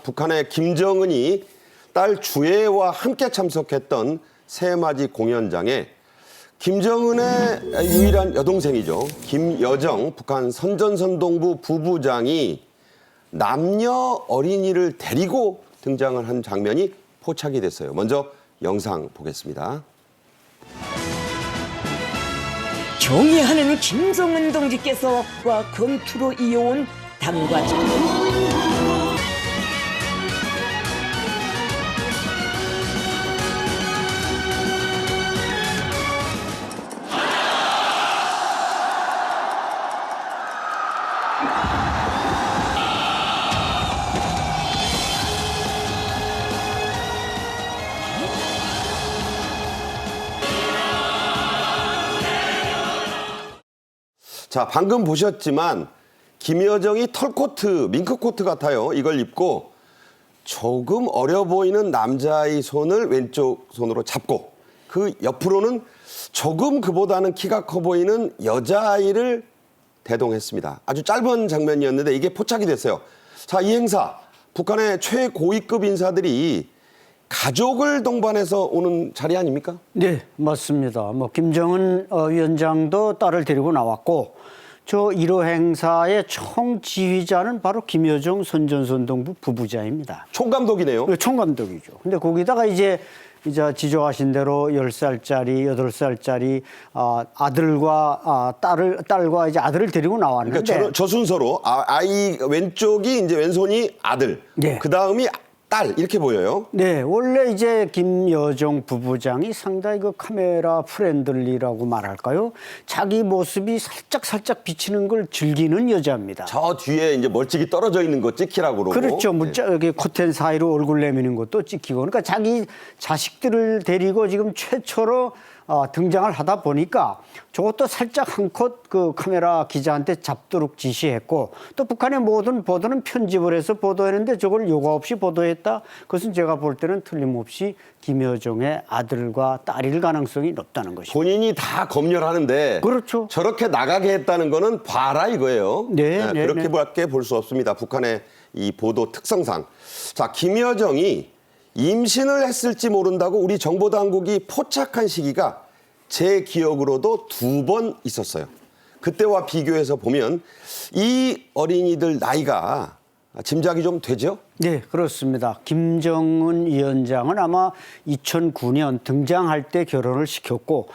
북한의 김정은이 딸 주애와 함께 참석했던 새맞이 공연장에 김정은의 유일한 여동생이죠. 김여정 북한 선전선동부 부부장이 남녀 어린이를 데리고 등장을 한 장면이 포착이 됐어요. 먼저 영상 보겠습니다. 경애하는 김정은 동지께서 와 검투로 이어온 담과 장군. 자, 방금 보셨지만 김여정이 털코트, 밍크코트 같아요. 이걸 입고 조금 어려 보이는 남자의 손을 왼쪽 손으로 잡고 그 옆으로는 조금 그보다는 키가 커 보이는 여자아이를 대동했습니다. 아주 짧은 장면이었는데 이게 포착이 됐어요. 자, 이 행사 북한의 최고위급 인사들이 가족을 동반해서 오는 자리 아닙니까? 네, 맞습니다. 김정은 위원장도 딸을 데리고 나왔고 저 1호 행사의 총지휘자는 바로 김여정 선전선동부 부부장입니다. 총감독이네요. 네, 총감독이죠. 근데 거기다가 이제 지적하신 대로 10살짜리, 8살짜리 아들과 딸과 이제 아들을 데리고 나왔는데 그러니까 저 순서로 아이 왼쪽이 이제 왼손이 아들, 네. 그 다음이 딸 이렇게 보여요. 네, 원래 이제 김여정 부부장이 상당히 그 카메라 프렌들리라고 말할까요? 자기 모습이 살짝 비치는 걸 즐기는 여자입니다. 저 뒤에 이제 멀찍이 떨어져 있는 거 찍히라고 그러고. 그렇죠. 여기 커튼 사이로 얼굴 내미는 것도 찍히고. 그러니까 자기 자식들을 데리고 지금 최초로 등장을 하다 보니까 저것도 살짝 한 컷 그 카메라 기자한테 잡도록 지시했고 또 북한의 모든 보도는 편집을 해서 보도했는데 저걸 요구 없이 보도했다. 그것은 제가 볼 때는 틀림없이 김여정의 아들과 딸일 가능성이 높다는 것입니다. 본인이 다 검열하는데 그렇죠. 저렇게 나가게 했다는 거는 봐라 이거예요. 네, 그렇게밖에 볼 수 없습니다. 북한의 이 보도 특성상. 자, 김여정이 임신을 했을지 모른다고 우리 정보당국이 포착한 시기가 제 기억으로도 2번 있었어요. 그때와 비교해서 보면 이 어린이들 나이가 짐작이 좀 되죠? 네, 그렇습니다. 김정은 위원장은 아마 2009년 등장할 때 결혼을 시켰고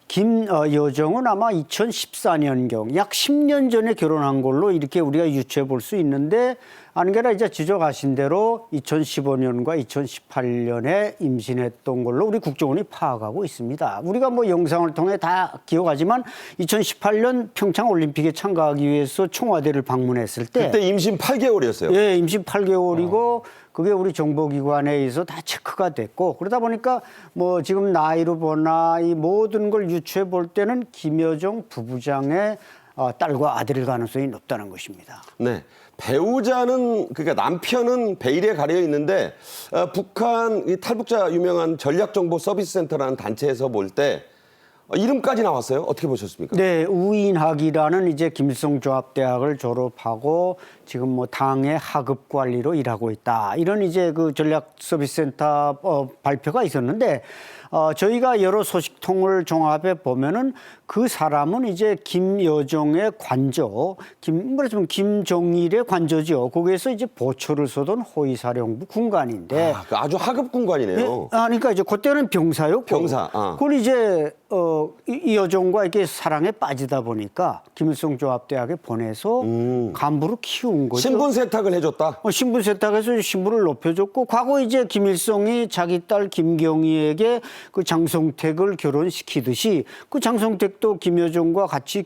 김여정은 아마 2014년경 약 10년 전에 결혼한 걸로 이렇게 우리가 유추해 볼 수 있는데 아니게나 이제 지적하신 대로 2015년과 2018년에 임신했던 걸로 우리 국정원이 파악하고 있습니다. 우리가 영상을 통해 다 기억하지만 2018년 평창 올림픽에 참가하기 위해서 청와대를 방문했을 때 그때 임신 8개월이었어요. 예, 임신 8개월이고 그게 우리 정보기관에 의해서 다 체크가 됐고 그러다 보니까 지금 나이로 보나 이 모든 걸 유추해 볼 때는 김여정 부부장의 딸과 아들일 가능성이 높다는 것입니다. 네. 배우자는 그러니까 남편은 베일에 가려 있는데 북한 이 탈북자 유명한 전략정보서비스센터라는 단체에서 볼 때 이름까지 나왔어요. 어떻게 보셨습니까? 네, 우인학이라는 이제 김일성조합대학을 졸업하고 지금 당의 하급 관리로 일하고 있다. 이런 이제 그 전략서비스센터 발표가 있었는데 저희가 여러 소식통을 종합해 보면은 그 사람은 이제 김여정의 관저, 말하자면 김정일의 관저죠. 거기에서 이제 보초를 서던 호위사령부 군관인데 아주 하급 군관이네요. 네, 그러니까 이제 그때는 병사였고 병사. 그걸 이제 이 여정과 이렇게 사랑에 빠지다 보니까 김일성 조합대학에 보내서 간부로 키운 거죠. 신분 세탁을 해줬다. 신분 세탁해서 신분을 높여줬고 과거 이제 김일성이 자기 딸 김경희에게 그 장성택을 결혼시키듯이 그 장성택도 김여정과 같이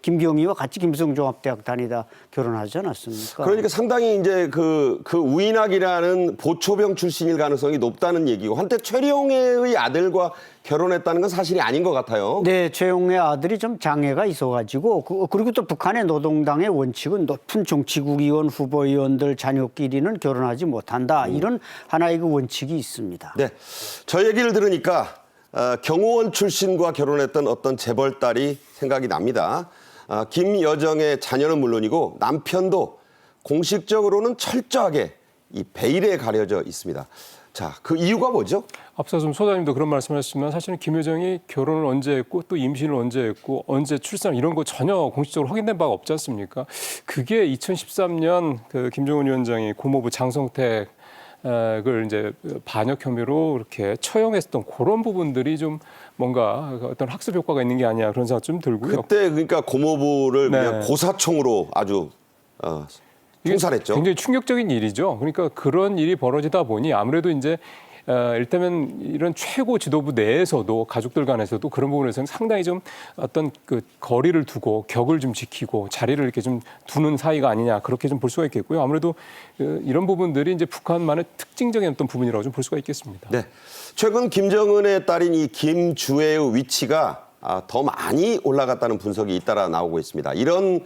김경희와 같이 김일성조합대학 다니다 결혼하지 않았습니까? 그러니까 상당히 이제 그 우인학이라는 보초병 출신일 가능성이 높다는 얘기고 한때 최룡해의 아들과 결혼했다는 건 사실이 아닌 것 같아요. 네, 최용의 아들이 좀 장애가 있어가지고 그리고 또 북한의 노동당의 원칙은 높은 정치국의원 후보의원들 자녀끼리는 결혼하지 못한다. 이런 하나의 그 원칙이 있습니다. 네, 저 얘기를 들으니까 경호원 출신과 결혼했던 어떤 재벌 딸이 생각이 납니다. 김여정의 자녀는 물론이고 남편도 공식적으로는 철저하게 이 베일에 가려져 있습니다. 자, 그 이유가 뭐죠? 앞서 좀 소장님도 그런 말씀하셨지만 사실은 김여정이 결혼을 언제 했고 또 임신을 언제 했고 언제 출산 이런 거 전혀 공식적으로 확인된 바가 없지 않습니까? 그게 2013년 그 김정은 위원장이 고모부 장성택 을 이제 반역 혐의로 이렇게 처형했던 그런 부분들이 좀 뭔가 어떤 학습 효과가 있는 게 아니냐 그런 생각 좀 들고요. 그때 그러니까 고모부를 네. 그냥 고사총으로 아주 이게 총살했죠. 굉장히 충격적인 일이죠. 그러니까 그런 일이 벌어지다 보니 아무래도 이제 일테면 이런 최고 지도부 내에서도 가족들 간에서도 그런 부분에서는 상당히 좀 어떤 그 거리를 두고 격을 좀 지키고 자리를 이렇게 좀 두는 사이가 아니냐 그렇게 좀 볼 수가 있겠고요. 아무래도 이런 부분들이 이제 북한만의 특징적인 어떤 부분이라고 좀 볼 수가 있겠습니다. 네. 최근 김정은의 딸인 이 김주애의 위치가 더 많이 올라갔다는 분석이 잇따라 나오고 있습니다. 이런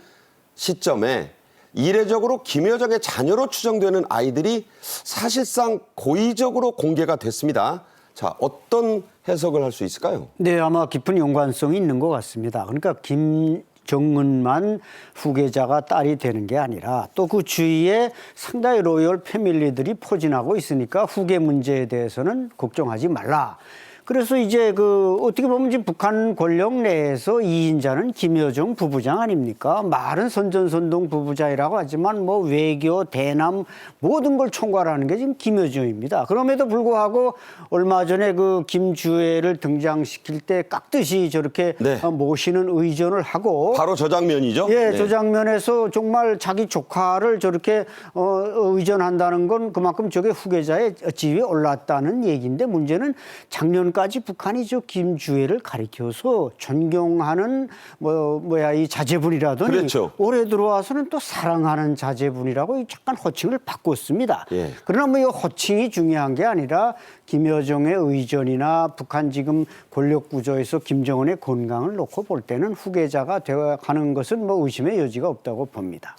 시점에 이례적으로 김여정의 자녀로 추정되는 아이들이 사실상 고의적으로 공개가 됐습니다. 자, 어떤 해석을 할 수 있을까요? 네, 아마 깊은 연관성이 있는 것 같습니다. 그러니까 김정은만 후계자가 딸이 되는 게 아니라 또 그 주위에 상당히 로열 패밀리들이 포진하고 있으니까 후계 문제에 대해서는 걱정하지 말라. 그래서 이제 그 어떻게 보면 지금 북한 권력 내에서 2인자는 김여정 부부장 아닙니까? 말은 선전선동 부부장이라고 하지만 뭐 외교, 대남 모든 걸 총괄하는 게 지금 김여정입니다. 그럼에도 불구하고 얼마 전에 그 김주애를 등장시킬 때 깍듯이 저렇게 네. 모시는 의전을 하고 바로 저 장면이죠? 예, 네. 저 장면에서 정말 자기 조카를 저렇게 의전한다는 건 그만큼 저게 후계자의 지위에 올랐다는 얘기인데 문제는 작년까지 북한이 저 김주애를 가리켜서 존경하는 이 자제분이라더니 그렇죠. 올해 들어와서는 또 사랑하는 자제분이라고 잠깐 호칭을 바꿨습니다. 예. 그러나 뭐 이 호칭이 중요한 게 아니라 김여정의 의전이나 북한 지금 권력 구조에서 김정은의 건강을 놓고 볼 때는 후계자가 되어 가는 것은 뭐 의심의 여지가 없다고 봅니다.